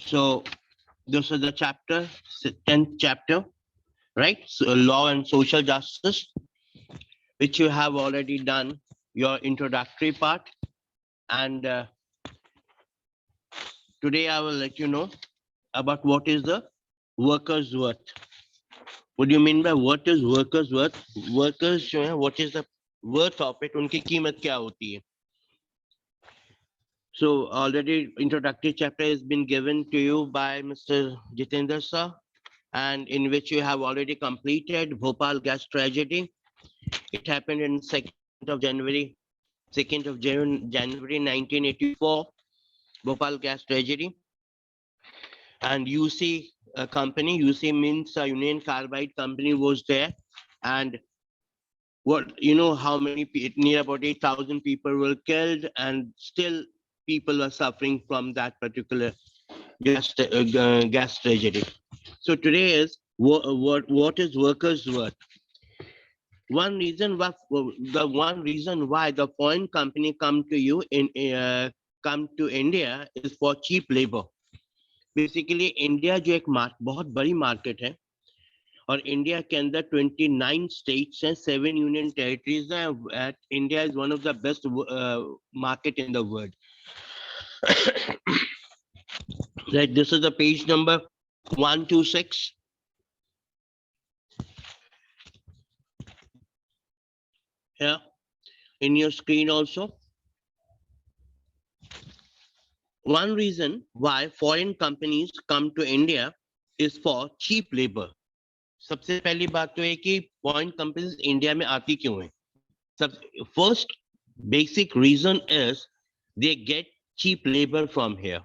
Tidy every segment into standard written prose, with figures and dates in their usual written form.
So this is the chapter, 10th chapter, right? So, law and social justice, which you have already done your introductory part. And today I will let you know about what is the worker's worth. What do you mean by what is worker's worth? Workers जो है, what is the worth of it? उनकी कीमत क्या होती है? So already introductory chapter has been given to you by Mr. Jitendra sir, and in which you have already completed Bhopal gas tragedy. It happened in 2nd of January 1984, Bhopal gas tragedy. And UC company, UC means Union Carbide company was there, and what how many near about 8,000 people were killed, and still people are suffering from that particular gas tragedy. So today is what is workers' worth. One reason why the foreign company come to India is for cheap labor. Basically India जो एक बहुत बड़ी market है, और India के अंदर 29 states हैं, 7 union territories हैं. India is one of the best market in the world. Right, this is the page number 126. Here in your screen also. One reason why foreign companies come to India is for cheap labor. सबसे पहली बात तो है कि foreign companies India में आती क्यों हैं? First basic reason is they get cheap labor from here.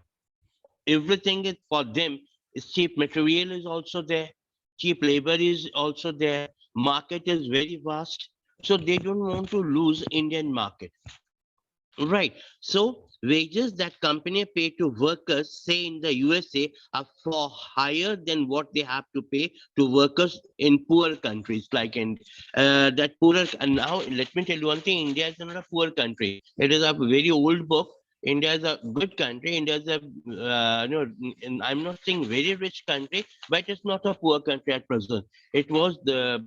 Everything is for them is cheap. Material is also there. Cheap labor is also there. Market is very vast. So they don't want to lose Indian market. Right. So wages that company pay to workers, say in the USA, are far higher than what they have to pay to workers in poor countries like in that poorer. And now let me tell you one thing: India is not a poor country. It is a very old book. India is a good country. India is a I'm not saying very rich country, but it's not a poor country at present. It was the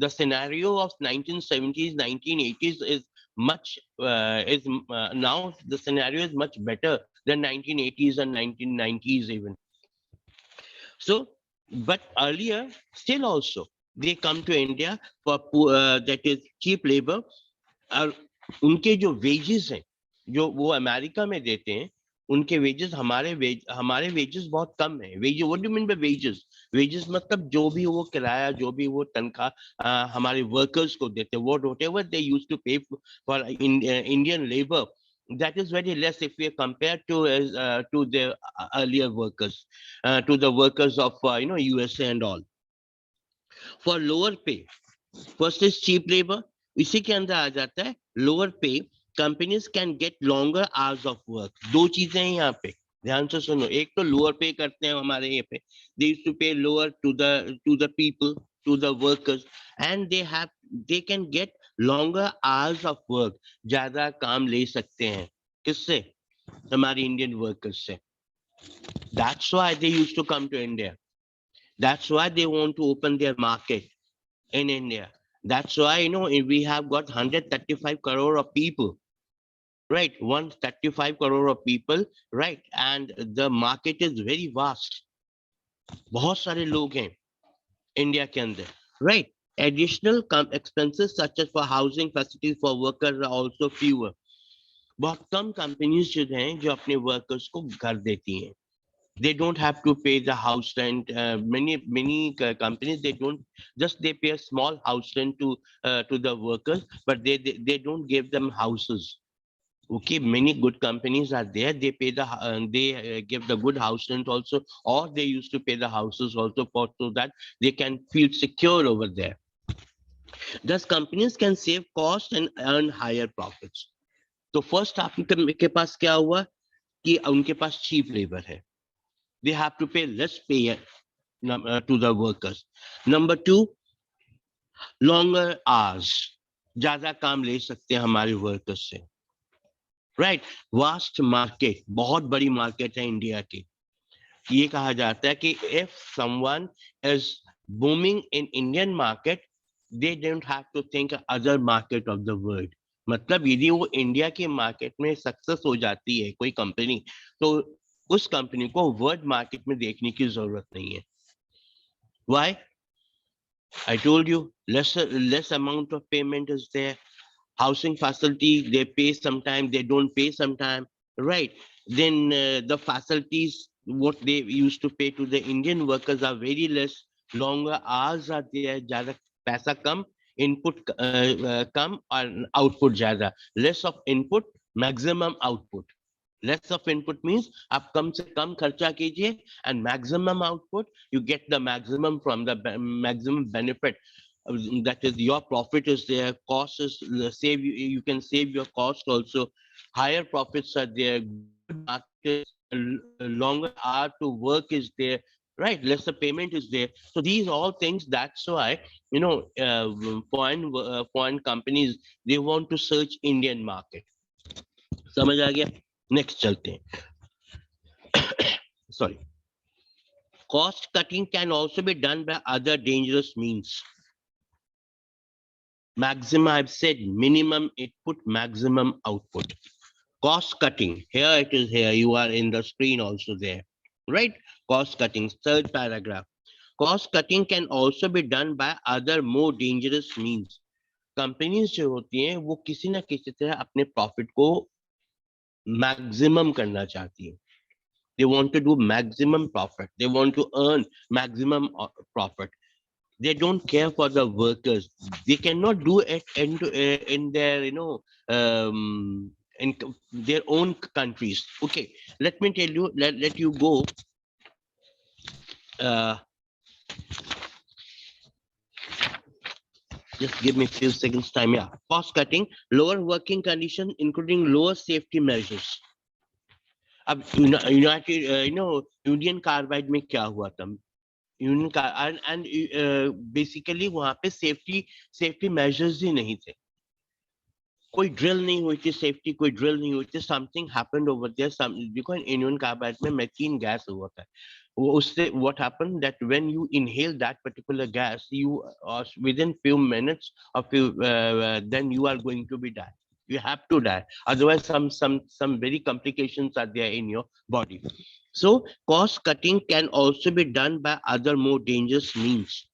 scenario of 1970s, 1980s is much now the scenario is much better than 1980s and 1990s even. So, but earlier still also they come to India for that is cheap labor. और उनके जो wages हैं जो वो America में देते हैं, उनके wages हमारे wages बहुत कम है. Wages, what do you mean by wages? Wages मतलब जो भी वो किराया, जो भी वो तनख्वाह हमारे workers को देते हैं, whatever they used to pay for Indian labor, that is very less if we compare to the earlier workers, to the workers of USA and all. For lower pay, first is cheap labor. इसी के अंदर आ जाता है lower pay. Companies can get longer hours of work. दो चीजें हैं यहाँ पे, ध्यान से सुनो. एक तो lower pay करते हैं हमारे यहाँ पे, they used to pay lower to the people, to the workers, and they can get longer hours of work. ज्यादा काम ले सकते हैं. किससे? हमारे Indian workers से. That's why they used to come to India. That's why they want to open their market in India. That's why, we have got 135 crore of people, right? 135 crore of people, right? And the market is very vast. बहुत सारे लोग हैं India के अंदर, right? Additional expenses such as for housing facilities for workers are also fewer. बहुत कम companies जो हैं जो अपने workers को घर देती हैं. They don't have to pay the house rent. Many companies, they pay a small house rent to the workers, but they don't give them houses. Okay, many good companies are there. They pay they give the good house rent also, or they used to pay the houses also so that they can feel secure over there. Thus, companies can save cost and earn higher profits. तो first आपके पास क्या हुआ कि उनके पास cheap labor है. They have to pay less pay to the workers. Number two, longer hours. ज्यादा काम ले सकते हैं हमारे workers से. Right? Vast market, बहुत बड़ी market है इंडिया की. ये कहा जाता है कि if someone is booming in Indian market, they don't have to think other market of the world. मतलब यदि वो इंडिया के मार्केट में सक्सेस हो जाती है कोई कंपनी, तो उस कंपनी को वर्ल्ड मार्केट में देखने की जरूरत नहीं है. Why? I told you, less amount of payment is there. Housing facility, they pay sometime, they don't pay sometime, right? Then the facilities, what they used to pay to the Indian workers are very less. Longer hours are there, ज़्यादा पैसा कम, input कम और output ज़्यादा. Less of input, maximum output. Less of input means आप कम से कम खर्चा कीजिए and maximum output, you get the maximum from the maximum benefit. That is, your profit is there, cost is save, you can save your cost also, higher profits are there, good market, longer hour to work is there, right? Lesser payment is there. So these all things, that's why, foreign companies, they want to search Indian market. समझ आ गया? Next चलते हैं. Sorry. Cost cutting can also be done by other dangerous means. Maximum, I've said minimum input, maximum output. Cost cutting, here it is, here you are in the screen also there, right? Cost cutting, third paragraph. Cost cutting can also be done by other more dangerous means. Companies जो होती हैं वो किसी ना किसी तरह अपने profit को मैक्सिमम करना चाहती है. They want to do maximum profit. They want to earn maximum profit. They don't care for the workers. They cannot do it in their, in their own countries. Okay, let me tell you, let you go. Just give me a few seconds time. Yeah, cost cutting, lower working conditions, including lower safety measures. अब United union carbide में क्या हुआ था? Union का and basically वहां पे safety measures ही नहीं थे. कोई ड्रिल नहीं हुई थी, सेफ्टी कोई ड्रिल नहीं हुई थी. Something happened over there. देखो यूनियन कार्बाइड में मैथीन गैस हुआ था. वो उससे what happened that when you inhale that particular gas, you within few minutes or few then you are going to be die. You have to die, otherwise some very complications are there in your body. So cost cutting can also be done by other more dangerous means.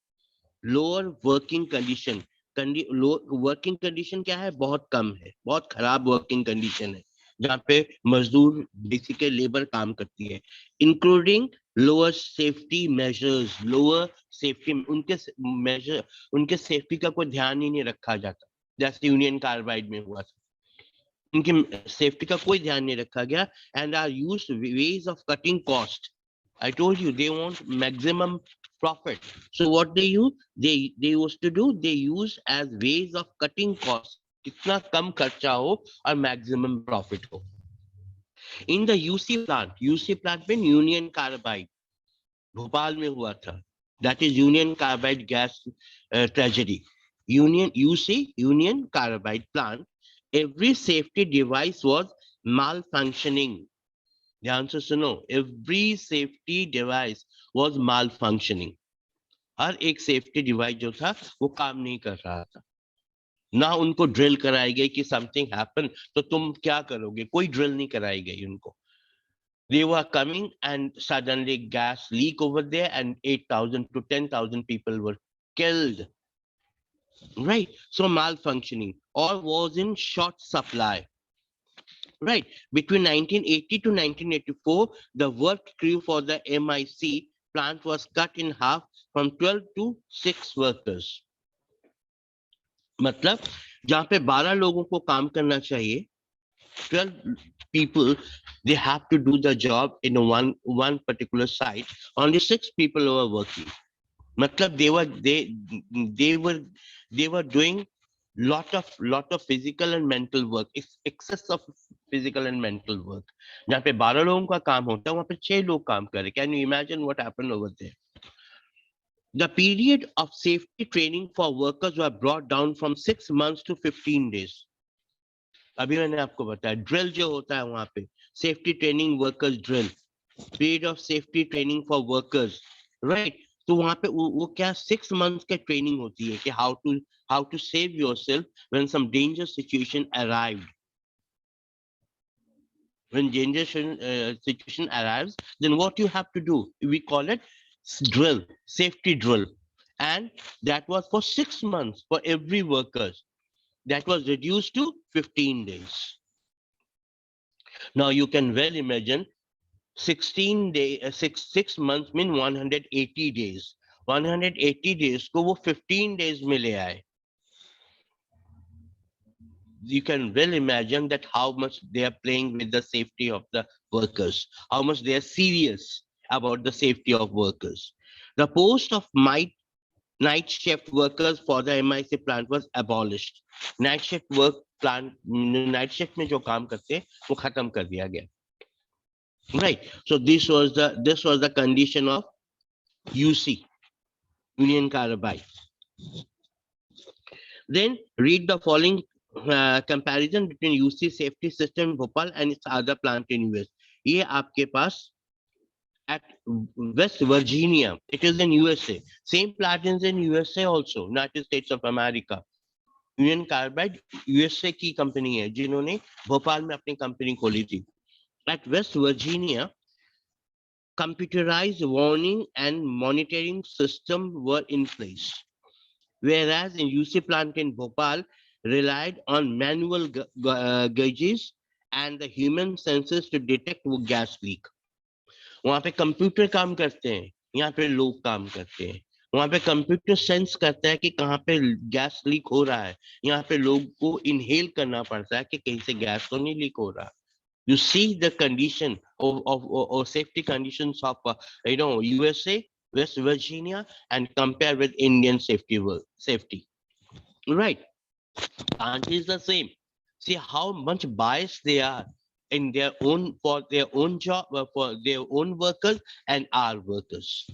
Lower working condition. Working condition क्या है? बहुत कम है, बहुत खराब working condition है जहाँ पे मजदूर बेसिकली लेबर काम करती है. Including lower safety measures. Lower safety, उनके सेफ्टी का कोई ध्यान ही नहीं रखा जाता, जैसे यूनियन कार्बाइड में हुआ था. उनकी सेफ्टी का कोई ध्यान नहीं रखा गया. And are used ways of cutting cost. I told you they want maximum profit. So what they use, they used to do, they use as ways of cutting costs. कितना कम खर्चा हो और maximum profit हो. In the UC plant में union carbide Bhopal में हुआ था. That is Union Carbide gas tragedy. Union Carbide plant. Every safety device was malfunctioning. ध्यान से सुनो, every safety device was malfunctioning. हर एक सेफ्टी डिवाइस जो था वो काम नहीं कर रहा था. ना उनको ड्रिल कराई गई कि समथिंग हैपन तो तुम क्या करोगे, कोई ड्रिल नहीं कराई गई उनको. They were coming and suddenly gas leak over there and 8,000 to 10,000 people were killed. Right? So malfunctioning or was in short supply. Right. Between 1980 to 1984, the work crew for the MIC plant was cut in half from 12 to 6 workers. मतलब जहां पे 12 लोगों को काम करना चाहिए, 12 people, they have to do the job in one particular site. Only 6 people were working. मतलब they were doing lot of physical and mental work, excess of physical and mental work. जहाँ पे 12 लोगों का काम होता है वहाँ पे 6 लोग काम कर रहे. Can you imagine what happened over there? The period of safety training for workers were brought down from 6 months to 15 days. अभी मैंने आपको बताया ड्रिल जो होता है वहाँ पे safety training workers drill period of safety training for workers, right? तो वहाँ पे वो क्या 6 months का training होती है कि how to save yourself when some dangerous situation arrived. When dangerous situation arrives, then what you have to do? We call it drill, safety drill, and that was for 6 months for every workers. That was reduced to 15 days. Now you can well imagine 16 day 6 months mean 180 days. 180 days को वो 15 days में ले आए. You can well imagine that how much they are playing with the safety of the workers, how much they are serious about the safety of workers. The post of night shift workers for the MIC plant was abolished. Night shift work plant, night shift में जो काम करते हैं वो खत्म कर दिया गया. Right. So this was the condition of UC, Union Carbide. Then read the following comparison between UC safety system in Bhopal and its other plant in US. ये आपके पास at West Virginia, it is in USA. Same plant is in USA also, United States of America. Union carbide USA की company है जिन्होंने भोपाल में अपनी company खोली थी. At West Virginia, computerized warning and monitoring system were in place, whereas in UC plant in Bhopal relied on manual gauges and the human senses to detect gas leak. वहां पे computer काम करते हैं, यहाँ पे लोग काम करते हैं. वहां पे कंप्यूटर सेंस करता है कि कहाँ पे गैस लीक हो रहा है. यहाँ पे लोग को इनहेल करना पड़ता है कि कहीं से गैस तो नहीं लीक हो रहा. You see the condition of safety conditions of USA, West Virginia, and compare with Indian safety. Right? And it's the same. See how much bias they are in their own for their own job, for their own workers and our workers.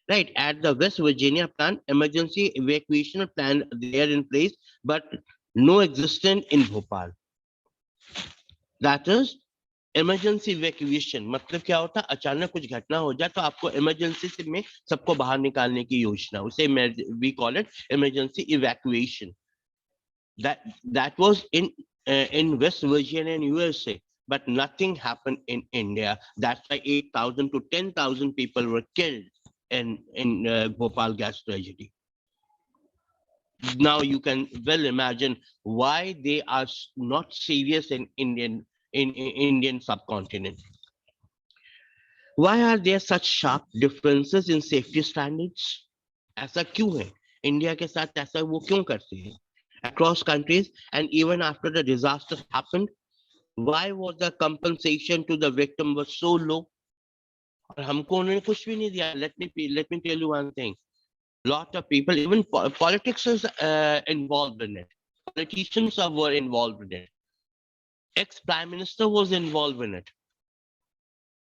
Right, at the West Virginia plant, emergency evacuation plan there in place, but no existent in Bhopal. That is emergency evacuation. मतलब क्या होता है, अचानक कुछ घटना हो जाए तो आपको इमरजेंसी से में सबको बाहर निकालने की योजना, उसे we call it emergency evacuation. that was in West Virginia and USA, but nothing happened in India. That's why 8,000 to 10,000 people were killed in Bhopal gas tragedy. Now you can well imagine why they are not serious in Indian subcontinent. Why are there such sharp differences in safety standards? ऐसा क्यों है? India के साथ ऐसा वो क्यों करते हैं? Across countries and even after the disaster happened, why was the compensation to the victim was so low? और हमको उन्होंने कुछ भी नहीं दिया. Let me tell you one thing. Lot of people, even politics is involved in it. Politicians were involved in it. Ex-Prime Minister was involved in it.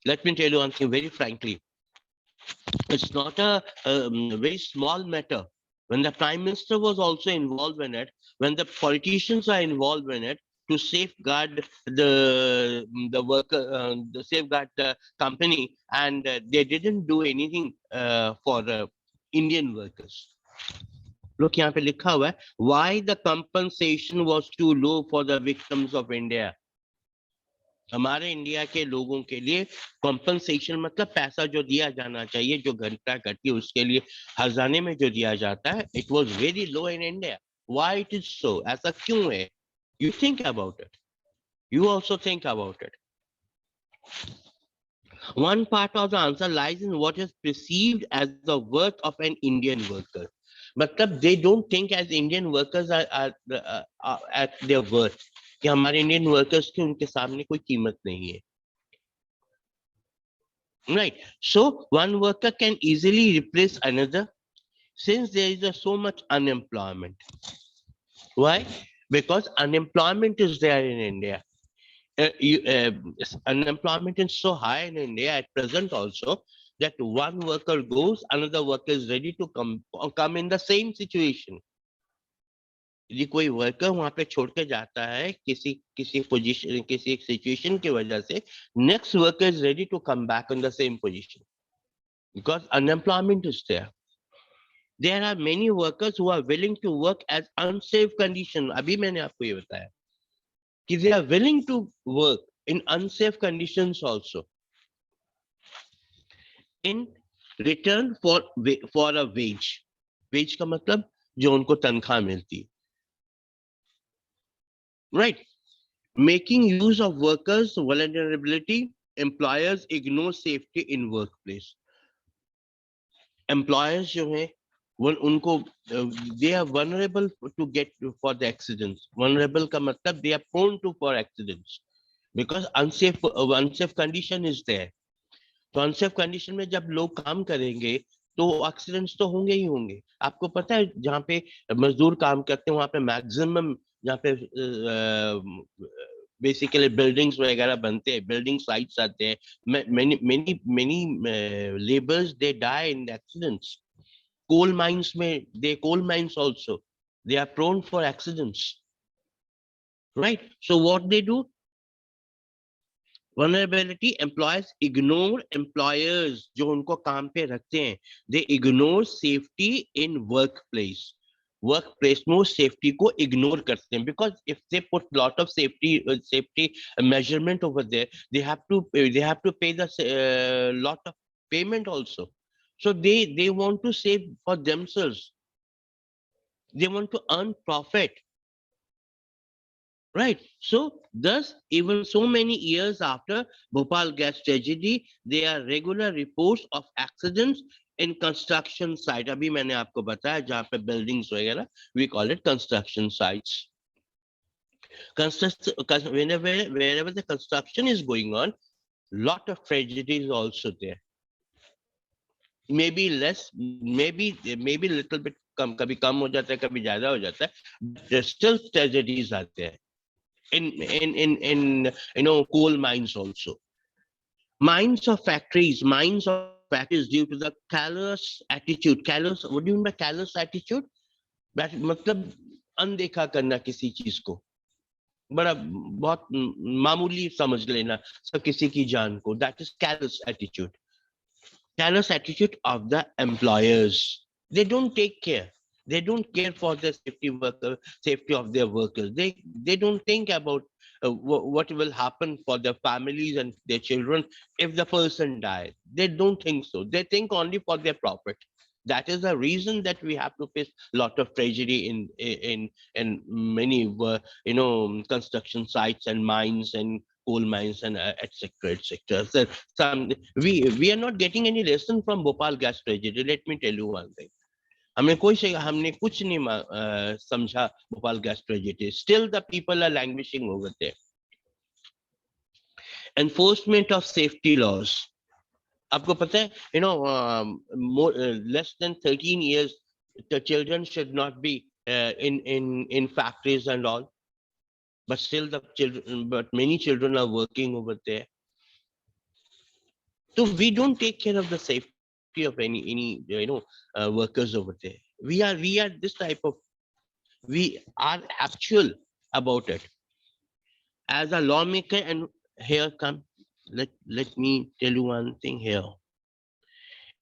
Let me tell you one thing very frankly. It's not a very small matter. When the Prime Minister was also involved in it, when the politicians are involved in it to safeguard the worker, the safeguard the company, and they didn't do anything for Indian workers. Look, यहाँ पे लिखा हुआ है, why the compensation was too low for the victims of India. हमारे India के लोगों के लिए कॉम्पनसेशन मतलब पैसा जो दिया जाना चाहिए, जो घटना घटी उसके लिए हर्जाने में जो दिया जाता है, it was very low in India. Why it is so? ऐसा क्यों है? You think about it. You also think about it. One part of the answer lies in what is perceived as the worth of an Indian worker. मतलब they don't think as Indian workers are at their worth. कि हमारे Indian workers की उनके सामने कोई कीमत नहीं है. Right. So one worker can easily replace another since there is so much unemployment. Why? Because unemployment is there in India. Unemployment is so high in India at present also that one worker goes, another worker is ready to come in the same situation. यदि कोई worker वहां पे छोड़ के जाता है किसी किसी पोजीशन, किसी एक सिचुएशन की वजह से, next worker is ready to come back on the same position because unemployment is there. There are many workers who are willing to work as unsafe condition. अभी मैंने आपको ये बताया कि they are willing to work in unsafe conditions also in return for a wage. Wage का मतलब जो उनको तनख्वाह मिलती है. Right. Making use of workers' vulnerability, employers ignore safety in workplace. Employers जो हैं वो उनको they are vulnerable to get for the accidents. Vulnerable का मतलब they are prone to for accidents because unsafe condition is there. तो unsafe condition में जब लोग काम करेंगे तो एक्सीडेंट्स तो होंगे ही होंगे. आपको पता है जहाँ पे मजदूर काम करते हैं वहां पे मैक्सिमम, जहाँ पे बेसिकली बिल्डिंग्स वगैरह बनते हैं, बिल्डिंग साइट्स आते हैं, many many many laborers they die in accidents. Coal mines में, they coal mines also, they are prone for accidents, right? So what they do, vulnerability, employers ignore, employers जो उनको काम पे रखते हैं, they ignore safety in workplace. Workplace में वो safety को ignore करते हैं because if they put lot of safety measurement over there, they have to pay the lot of payment also. So they want to save for themselves. They want to earn profit. Right. So, thus, even so many years after Bhopal gas tragedy, there are regular reports of accidents in construction site. अभी मैंने आपको बताया जहाँ पे buildings वगैरह, we call it construction sites. Wherever the construction is going on, lot of tragedies also there. Maybe less, maybe little bit कम, कभी कम हो जाता है, कभी ज्यादा हो जाता है, but still tragedies are there. In coal mines also, mines of factories due to the callous attitude. Callous, what do you mean by callous attitude? That मतलब अनदेखा करना किसी चीज को, बड़ा बहुत मामूली समझ लेना सब किसी की जान को. That is callous attitude. Callous attitude of the employers. They don't take care. They don't care for the safety of their workers. They don't think about what will happen for their families and their children if the person dies. They don't think so. They think only for their profit. That is the reason that we have to face a lot of tragedy in many construction sites and mines and coal mines and etc. etc. So we are not getting any lesson from Bhopal gas tragedy. Let me tell you one thing. हमने कुछ नहीं समझा Bhopal gas tragedy. Still the people are languishing over there. Enforcement of safety laws. आपको पता है, less than 13 years the children should not be in factories and all, but still many children are working over there. So we don't take care of the safety of any workers over there. We are this type of, we are actual about it as a lawmaker. And here come, let me tell you one thing here.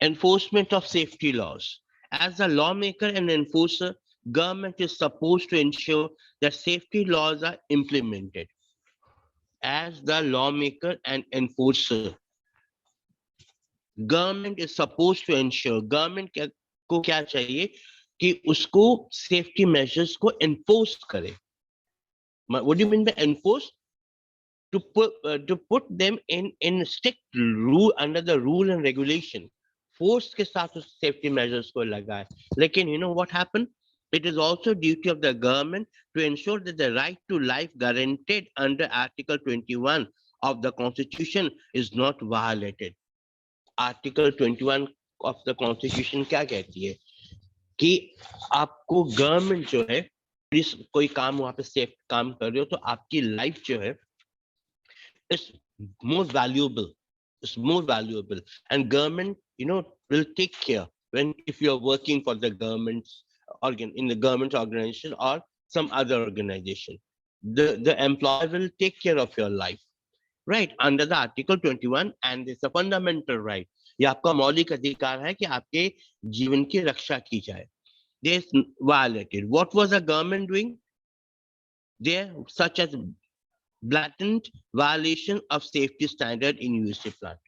Enforcement of safety laws. As a lawmaker and enforcer, government is supposed to ensure that safety laws are implemented. As the lawmaker and enforcer, government is suppose to ensure, government को क्या चाहिए कि उसको safety measures को enforce करे. What do you mean by enforce? to put them in strict rule, under the rule and regulation. Force के साथ उस सेफ्टी मेजर्स को लगाए. लेकिन you know what happened? It is also duty of the government to ensure that the right to life guaranteed under Article 21 of the Constitution is not violated. Article 21 of the constitution क्या कहती है कि आपको government जो है, कोई काम वहां पे सेफ काम कर रहे हो तो आपकी लाइफ जो है is more valuable and government will take care when if you are working for the government organ in the government organization or some other organization. The employer will take care of your life, right? Under the Article 21, and it's a fundamental right. ये आपका मौलिक अधिकार है कि आपके जीवन की रक्षा की जाए. They violated. What was the government doing? There, such as blatant violation of safety standard in USC plant.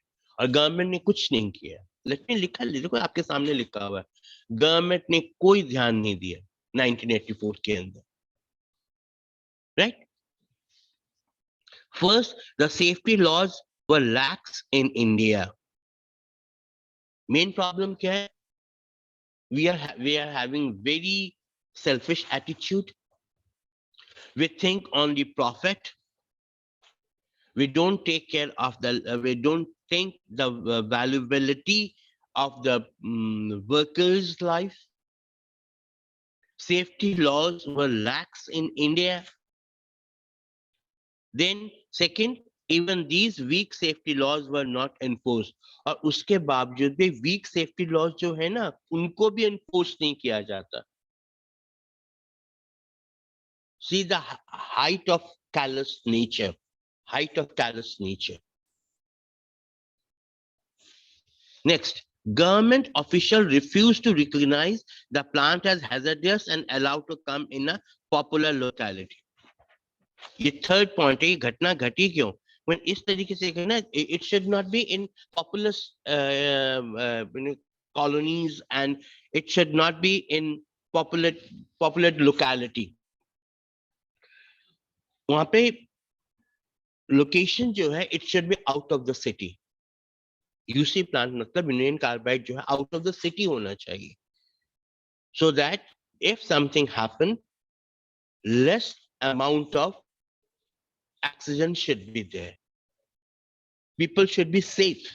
और गवर्नमेंट ने कुछ नहीं किया. लेट मी लिखा, देखो आपके सामने लिखा हुआ है, गवर्नमेंट ने कोई ध्यान नहीं दिया 1984 के अंदर, right? First, the safety laws were lax in India. Main problem क्या है? We are having very selfish attitude. We think on the profit. We don't take care of we don't think the valuability of the workers' life. Safety laws were lax in India. Then second, even these weak safety laws were not enforced. और उसके बावजूद भी weak safety laws जो है ना, उनको भी enforce नहीं किया जाता. See the height of callous nature. Height of callous nature. Next, government officials refused to recognize the plant as hazardous and allowed to come in a popular locality. ये third point है, ये घटना घटी क्यों? When इस तरीके से कहना, it should not be in populous colonies, and it should not be in popular locality. वहाँ पे लोकेशन जो है, it should be out of the city. UC plant मतलब यूनियन कार्बाइड जो है आउट ऑफ द सिटी होना चाहिए, so that if something happen, less amount of accident should be there. People should be safe.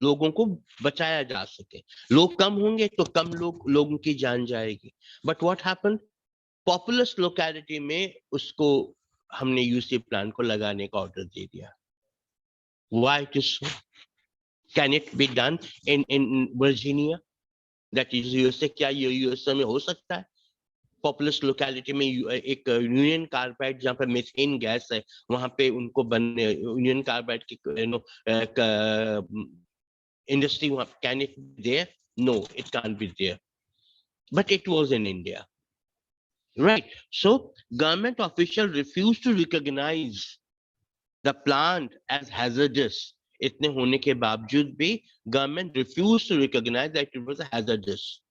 लोगों को बचाया जा सके. लोग कम होंगे तो कम लोगों की जान जाएगी. But what happened? Populous locality में उसको हमने यूसी प्लांट को लगाने का ऑर्डर दे दिया. Why it is so? Can it be done in Virginia? That is USA. क्या ये USA में हो सकता है? Populous locality में एक यूनियन कार्बाइड जहाँ पे मीथेन गैस है, वहाँ पे उनको बनने यूनियन कार्बाइड की industry वहाँ, can it be there? No, it can't be there. But it was in India, right? So government officials refused to recognize the plant as hazardous. इतने होने के बावजूद भी government refused to recognize that it was hazardous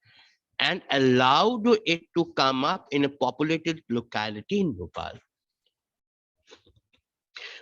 and allowed it to come up in a populated locality in Bhopal.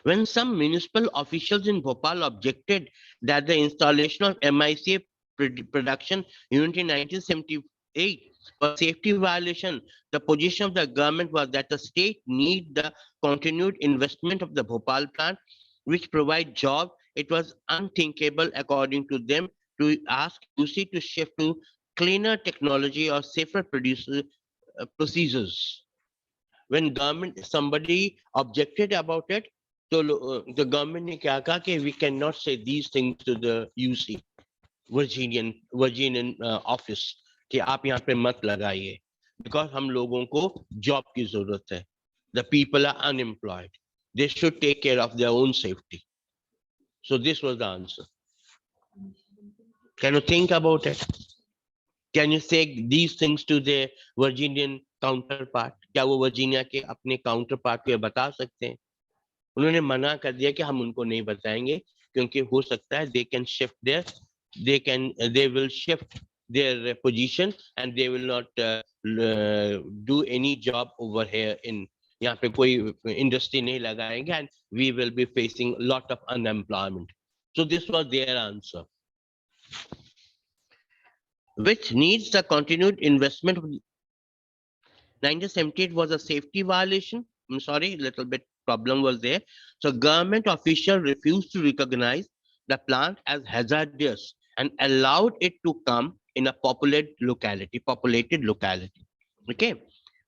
When some municipal officials in Bhopal objected that the installation of MIC production unit in 1978 was safety violation, the position of the government was that the state need the continued investment of the Bhopal plant, which provide job. It was unthinkable, according to them, to ask UC to shift to cleaner technology or safer procedures. When somebody objected about it, so the government ने क्या कहा कि we cannot say these things to the UC, Virginian office, कि आप यहाँ पे मत लगाइए, because हम लोगों को job की जरूरत है. The people are unemployed. They should take care of their own safety. So this was the answer. Can you think about it? Can you say these things to the Virginian counterpart? क्या वो Virginia के अपने counterpart को बता सकते हैं? उन्होंने मना कर दिया कि हम उनको नहीं बताएंगे, क्योंकि हो सकता है they will shift their position and they will not do any job over here in, यहाँ पे कोई industry नहीं लगाएंगे, and we will be facing a lot of unemployment. So this was their answer, which needs the continued investment. 1978 was a safety violation. I'm sorry, little bit problem was there. So government officials refused to recognize the plant as hazardous and allowed it to come in a populated locality. Okay.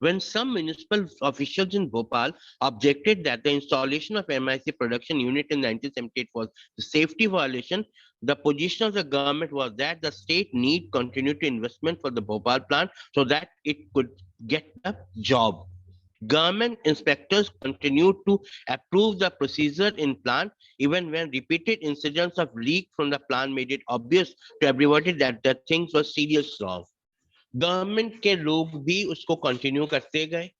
When some municipal officials in Bhopal objected that the installation of MIC production unit in 1978 was a safety violation, the position of the government was that the state need continued investment for the Bhopal plant so that it could get a job. Government inspectors continue to approve the procedure in plant even when repeated incidents of leak from the plant made it obvious to everybody that the things were serious wrong. Government के लोग भी उसको continue करते गए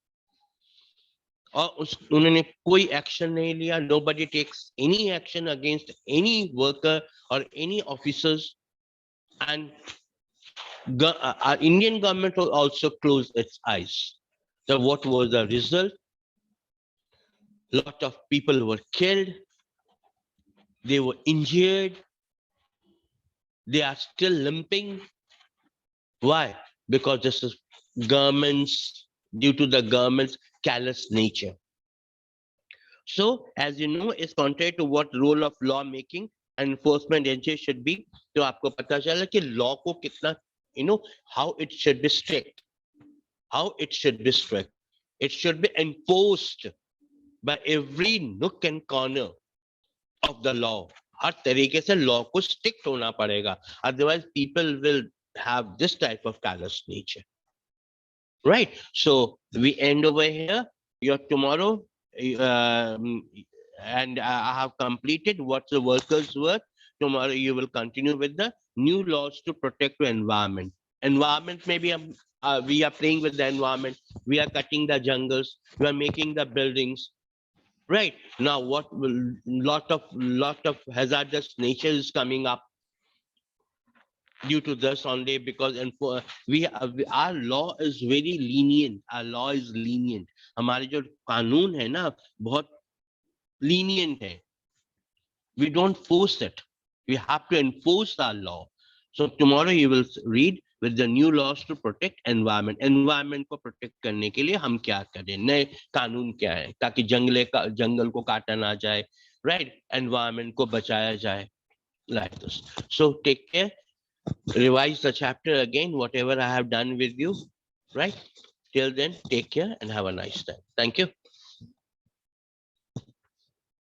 और उन्होंने कोई action नहीं लिया. Nobody takes any action against any worker or any officers. And our Indian government will also close its eyes. So what was the result? Lot of people were killed, they were injured, they are still limping. Why? Because this is due to the government's callous nature. So, as you know, it's contrary to what role of lawmaking and enforcement agency should be. तो आपको पता चला कि law को कितना, how it should be strict. How it should be strict. It should be enforced by every nook and corner of the law. हर तरीके से law को strict होना पड़ेगा. Otherwise, people will have this type of callous nature. Right? So we end over here. Your tomorrow, and I have completed what the workers work. Tomorrow you will continue with the new laws to protect the environment. Environment, maybe we are playing with the environment. We are cutting the jungles. We are making the buildings. Right now, what will lot of hazardous nature is coming up due to this only because our law is very lenient. Our law is lenient. हमारे जो कानून है ना बहुत lenient है. We don't force it. We have to enforce our law. So tomorrow you will read with the new laws to protect environment. Environment को protect करने के लिए हम क्या करें, नए कानून क्या है ताकि जंगल को काटा ना जाए, right? Environment को बचाया जाए, like this. So take care. Revise the chapter again, whatever I have done with you, right? Till then, take care and have a nice time. Thank you.